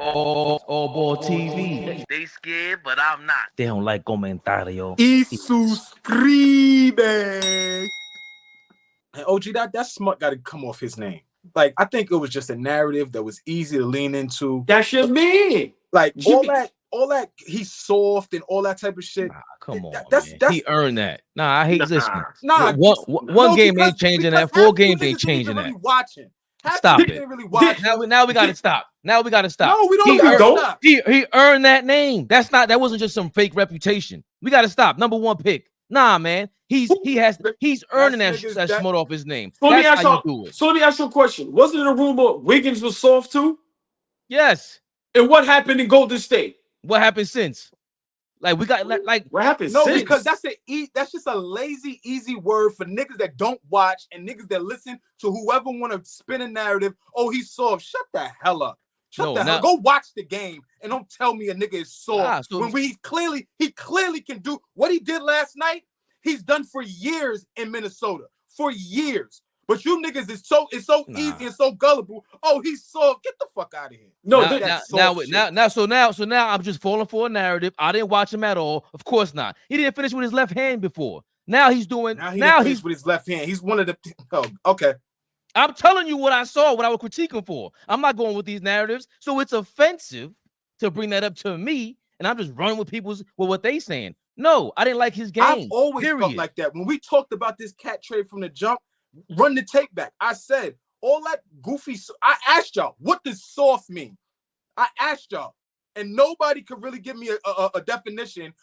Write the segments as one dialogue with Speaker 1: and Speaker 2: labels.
Speaker 1: AllBall TV.
Speaker 2: They scared, but I'm not.
Speaker 1: They don't like comentario.
Speaker 3: Y suscribe. And OG, that smut got to come off his name. Like, I think it was just a narrative that was easy to lean into.
Speaker 4: That's your man.
Speaker 3: Like, all that he's soft and all that type of shit.
Speaker 1: Nah, come on,
Speaker 3: that's
Speaker 1: he earned that. Nah, I hate this.
Speaker 3: Nah,
Speaker 1: one game ain't changing that. 4 games ain't changing that.
Speaker 3: Really watching.
Speaker 1: Stop it.
Speaker 3: Really watching.
Speaker 1: Now we gotta stop. Now we gotta stop.
Speaker 3: No, we don't. Stop.
Speaker 1: He earned that name. That wasn't just some fake reputation. We gotta stop. Number 1 pick. Nah, man. He's earning that smut off his name.
Speaker 4: So let me ask you a question. Wasn't it a rumor Wiggins was soft too?
Speaker 1: Yes.
Speaker 4: And what happened in Golden State?
Speaker 1: What happened since? Like we got like
Speaker 4: what happened?
Speaker 3: No,
Speaker 4: since?
Speaker 3: Because that's just a lazy, easy word for niggas that don't watch and niggas that listen to whoever want to spin a narrative. Oh, he's soft. Shut the hell up. Shut the hell up. Go watch the game and don't tell me a nigga is soft when he clearly can do what he did last night. He's done for years in Minnesota. For years. But you niggas is so easy and so gullible. Oh, he's soft. Get the fuck out of here.
Speaker 4: No,
Speaker 1: now I'm just falling for a narrative. I didn't watch him at all. Of course not. He didn't finish with his left hand before. Now he's doing. Now he's
Speaker 3: with his left hand. He's one of the. Oh, okay.
Speaker 1: I'm telling you what I saw, what I was critiquing for. I'm not going with these narratives, so it's offensive to bring that up to me, and I'm just running with what they saying. No, I didn't like his game.
Speaker 3: I've always felt like that. When we talked about this cat trade from the jump, run the tape back. I said all that goofy. I asked y'all, what does soft mean? I asked y'all, and nobody could really give me a definition.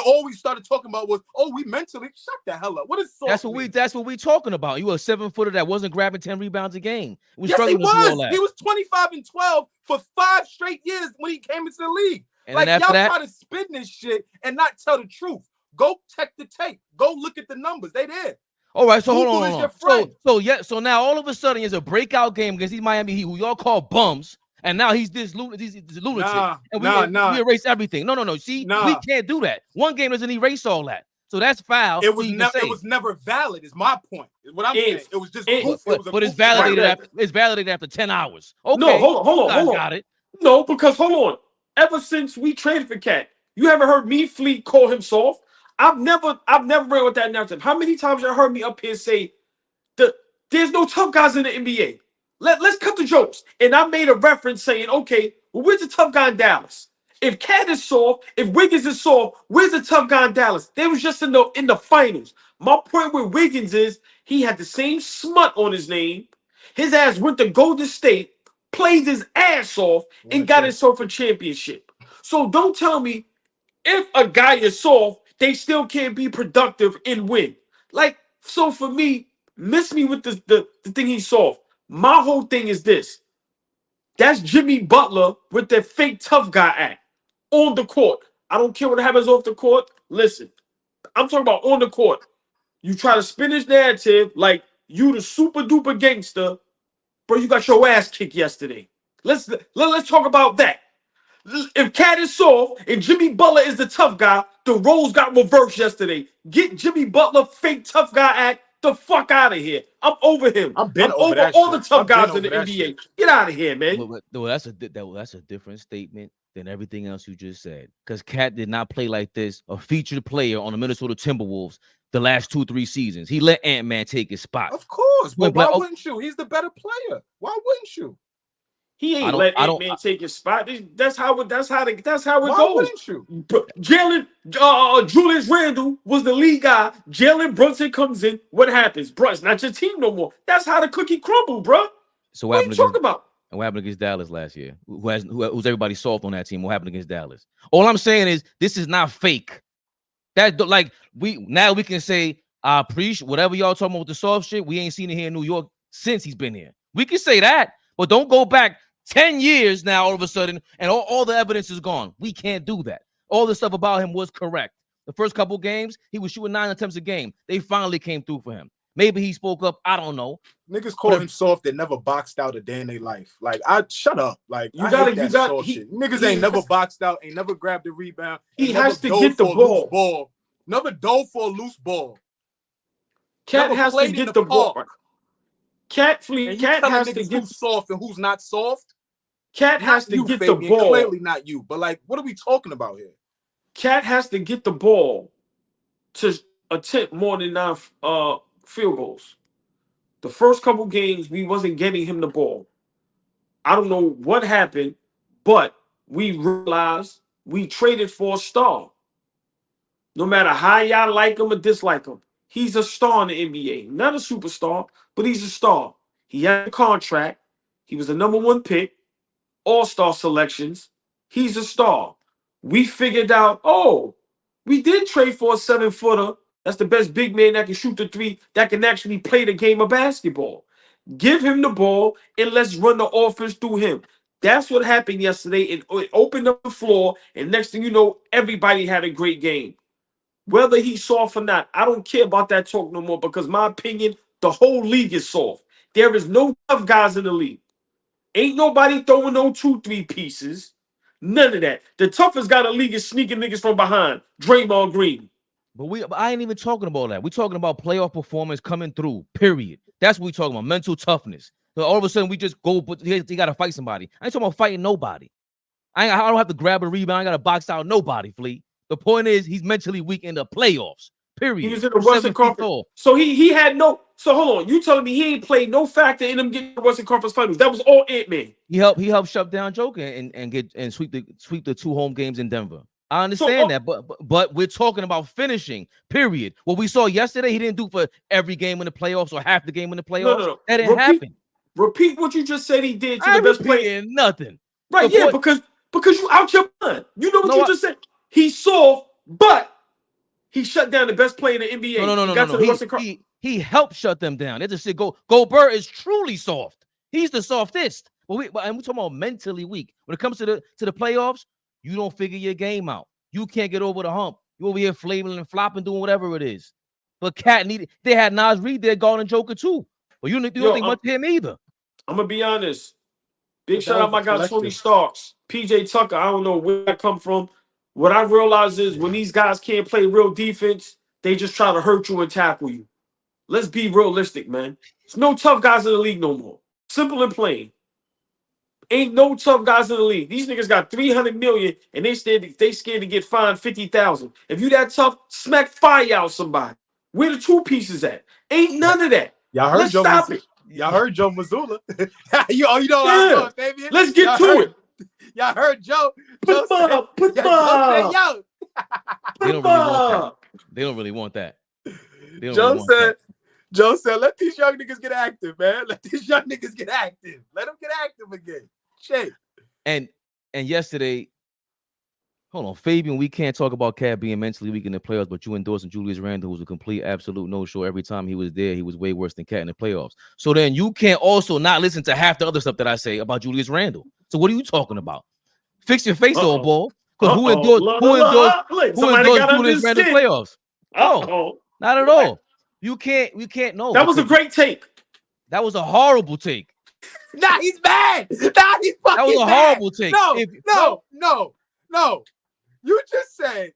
Speaker 3: All we started talking about was, oh, we mentally shut the hell up. What is soft?
Speaker 1: That's what we talking about. You a 7-footer that wasn't grabbing 10 rebounds a game.
Speaker 3: Yes, he was. He was 25 and 12 for 5 straight years when he came into the league. And like y'all try to spin this shit and not tell the truth. Go check the tape. Go look at the numbers. They there.
Speaker 1: All right, so hold on. So now all of a sudden it's a breakout game against these Miami Heat, who y'all call bums, and now he's this lunatic, and we erase everything. No. See, we can't do that. One game doesn't erase all that, so that's foul.
Speaker 3: It was never valid. Is my point. Is what I'm saying. It was just.
Speaker 1: But it's validated. It's validated after 10 hours. Okay.
Speaker 4: No, hold on.
Speaker 1: Got it.
Speaker 4: No, because hold on. Ever since we traded for Kat, you haven't heard me Fleet call him soft. I've never read with that narrative. How many times you heard me up here say there's no tough guys in the NBA? Let's cut the jokes. And I made a reference saying, okay, well, where's the tough guy in Dallas? If Kat is soft, if Wiggins is soft, where's the tough guy in Dallas? They was just in the finals. My point with Wiggins is he had the same smut on his name. His ass went to Golden State, played his ass off, and got himself a championship. So don't tell me if a guy is soft, they still can't be productive and win. Like, so for me, miss me with the thing he's soft. My whole thing is this. That's Jimmy Butler with that fake tough guy act on the court. I don't care what happens off the court. Listen, I'm talking about on the court. You try to spin this narrative like you the super duper gangster, bro. You got your ass kicked yesterday. Let's talk about that. If Kat is soft and Jimmy Butler is the tough guy, the roles got reversed yesterday. Get Jimmy Butler fake tough guy act the fuck out of here. I'm over him. I'm over all the tough guys in the NBA. Get out of here, man.
Speaker 1: Well, that's a different statement than everything else you just said. Because Kat did not play like this, a featured player on the Minnesota Timberwolves the last 2-3 seasons. He let Ant-Man take his spot.
Speaker 3: Of course. But why wouldn't you? He's the better player. Why wouldn't you?
Speaker 4: He ain't let Ant-Man take his spot. That's how it goes.
Speaker 3: Why wouldn't you?
Speaker 4: Julius Randle was the lead guy. Jalen Brunson comes in. What happens? Bro, it's not your team no more. That's how the cookie crumbled, bro.
Speaker 1: So
Speaker 4: what are you talking about?
Speaker 1: And what happened against Dallas last year? Who's everybody soft on that team? What happened against Dallas? All I'm saying is this is not fake. That like we can say I appreciate whatever y'all talking about with the soft shit. We ain't seen it here in New York since he's been here. We can say that, but don't go back 10 years now all of a sudden and all the evidence is gone. We can't do that. All the stuff about him was correct. The first couple games, he was shooting 9 attempts a game. They finally came through for him. Maybe he spoke up. I don't know.
Speaker 3: Niggas call him soft that never boxed out a day in their life. Like, shut up. Like, niggas ain't never boxed out, ain't never grabbed a rebound.
Speaker 4: He has to get the ball.
Speaker 3: Never dove for a loose ball.
Speaker 4: Kat has to get the ball. Kat has to get
Speaker 3: who's soft and who's not soft.
Speaker 4: Kat has to get the ball.
Speaker 3: Clearly not you, but like, what are we talking about here?
Speaker 4: Kat has to get the ball to attempt more than 9 field goals. The first couple games, we wasn't getting him the ball. I don't know what happened, but we realized we traded for a star. No matter how y'all like him or dislike him, he's a star in the NBA. Not a superstar, but he's a star. He had a contract. He was the #1 pick, all-star selections. He's a star. We figured out, oh, we did trade for a 7-footer. That's the best big man that can shoot the three, that can actually play the game of basketball. Give him the ball and let's run the offense through him. That's what happened yesterday. And it opened up the floor, and next thing you know, everybody had a great game. Whether he's soft or not, I don't care about that talk no more, because my opinion, the whole league is soft. There is no tough guys in the league. Ain't nobody throwing no 2-3 pieces. None of that. The toughest guy in the league is sneaking niggas from behind. Draymond Green.
Speaker 1: But I ain't even talking about that. We're talking about playoff performance coming through, period. That's what we're talking about, mental toughness. So all of a sudden, we just go, but you got to fight somebody. I ain't talking about fighting nobody. I don't have to grab a rebound. I got to box out nobody, Fleet. The point is, he's mentally weak in the playoffs. Period.
Speaker 4: He was in the Western Conference. So he had no. So hold on. You telling me he ain't played no factor in him getting the Western Conference Finals? That was all Ant-Man.
Speaker 1: He helped shut down Joker and sweep the 2 home games in Denver. I understand that, but we're talking about finishing. Period. What we saw yesterday, he didn't do for every game in the playoffs or half the game in the playoffs.
Speaker 4: No.
Speaker 1: That didn't happen.
Speaker 4: Repeat what you just said he did to the best player.
Speaker 1: Nothing.
Speaker 4: Right? Yeah, because you out your mind. You know what you just said. He's soft, but he shut down the best player in the NBA.
Speaker 1: No. He helped shut them down. They just said Gobert is truly soft. He's the softest. And we're talking about mentally weak. When it comes to the playoffs, you don't figure your game out. You can't get over the hump. You over here flailing and flopping, doing whatever it is. But Kat they had Nas Reed there guarding Joker too. But you don't think much of him either.
Speaker 4: I'm gonna be honest. Big shout out my guy Tony Starks, PJ Tucker. I don't know where that come from. What I realize is when these guys can't play real defense, they just try to hurt you and tackle you. Let's be realistic, man. There's no tough guys in the league no more. Simple and plain. Ain't no tough guys in the league. These niggas got $300 million and they scared to get fined $50,000. If you that tough, smack fire out somebody. Where the 2 pieces at? Ain't none of that.
Speaker 3: Y'all heard Joe. Y'all heard Joe Mazzulla. you know what I'm doing, Fabian.
Speaker 4: Let's get to it.
Speaker 3: Y'all heard Joe.
Speaker 4: Put up.
Speaker 1: They don't really want that.
Speaker 3: Joe said, let these young niggas get active, man. Let these young niggas get active. Let them get active again. Shit.
Speaker 1: And yesterday, hold on, Fabian, we can't talk about Kat being mentally weak in the playoffs, but you endorsing Julius Randle, who's a complete, absolute no-show. Every time he was there, he was way worse than Kat in the playoffs. So then you can't also not listen to half the other stuff that I say about Julius Randle. So what are you talking about? Fix your face, old ball. Because who endorsed Julius Randle playoffs? Oh, not at all. We can't know.
Speaker 4: That was a great take.
Speaker 1: That was a horrible take.
Speaker 3: Nah, he's bad. Nah, he's fucking
Speaker 1: That was a horrible take.
Speaker 3: No. You just said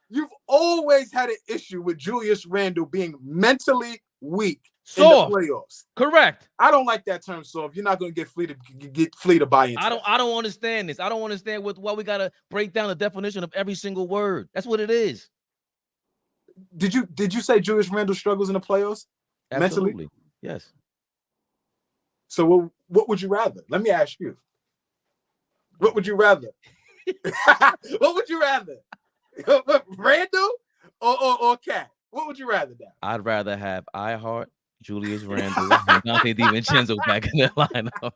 Speaker 3: you've always had an issue with Julius Randle being mentally weak in the playoffs.
Speaker 1: Correct.
Speaker 3: I don't like that term soft. You're not going to get Flea to buy into.
Speaker 1: I don't understand this. I don't understand why we got to break down the definition of every single word. That's what it is.
Speaker 3: Did you say Julius Randle struggles in the playoffs?
Speaker 1: Absolutely.
Speaker 3: Mentally?
Speaker 1: Yes.
Speaker 3: So what would you rather? Let me ask you. What would you rather? What would you rather? Randle or Kat? What would you rather now?
Speaker 1: I'd rather have iHeart, Julius Randle, and Dante DiVincenzo back in the lineup.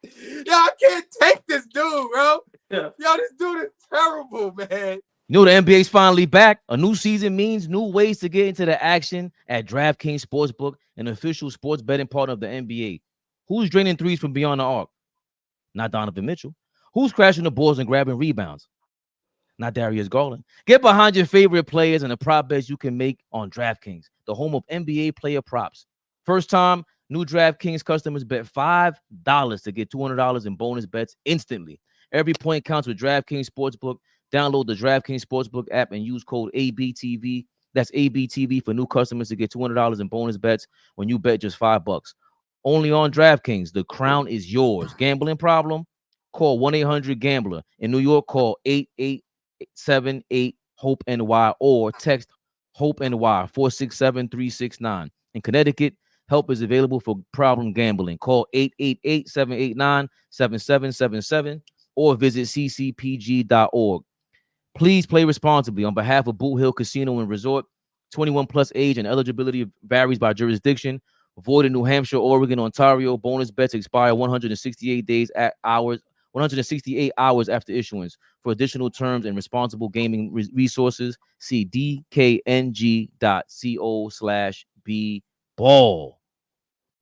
Speaker 3: Yo, I can't take this dude, bro. Yeah. Yo, this dude is terrible, man.
Speaker 1: You know the NBA's finally back. A new season means new ways to get into the action at DraftKings Sportsbook, an official sports betting partner of the NBA. Who's draining threes from beyond the arc? Not Donovan Mitchell. Who's crashing the balls and grabbing rebounds? Not Darius Garland. Get behind your favorite players and the prop bets you can make on DraftKings, the home of NBA player props. First time, new DraftKings customers bet $5 to get $200 in bonus bets instantly. Every point counts with DraftKings Sportsbook. Download the DraftKings Sportsbook app and use code ABTV. That's ABTV for new customers to get $200 in bonus bets when you bet just $5. Only on DraftKings. The crown is yours. Gambling problem? Call 1-800-GAMBLER. In New York, call 8878-HOPE-NY or text HOPE-NY 467-369. In Connecticut, help is available for problem gambling. Call 888-789-7777 or visit ccpg.org. Please play responsibly. On behalf of Boot Hill Casino and Resort, 21 plus age and eligibility varies by jurisdiction. Void in New Hampshire, Oregon, Ontario. Bonus bets expire 168 hours after issuance. For additional terms and responsible gaming resources, see dkng.co/bball.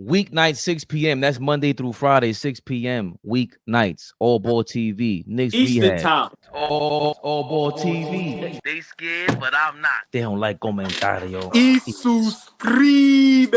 Speaker 1: Weeknight 6 p.m. That's Monday through Friday, 6 p.m. Weeknights. AllBall TV. Knicks
Speaker 4: Eastern
Speaker 1: Rehab.
Speaker 4: time.
Speaker 1: AllBall TV. They scared, but I'm not. They don't like comentario.
Speaker 3: Y suscribe.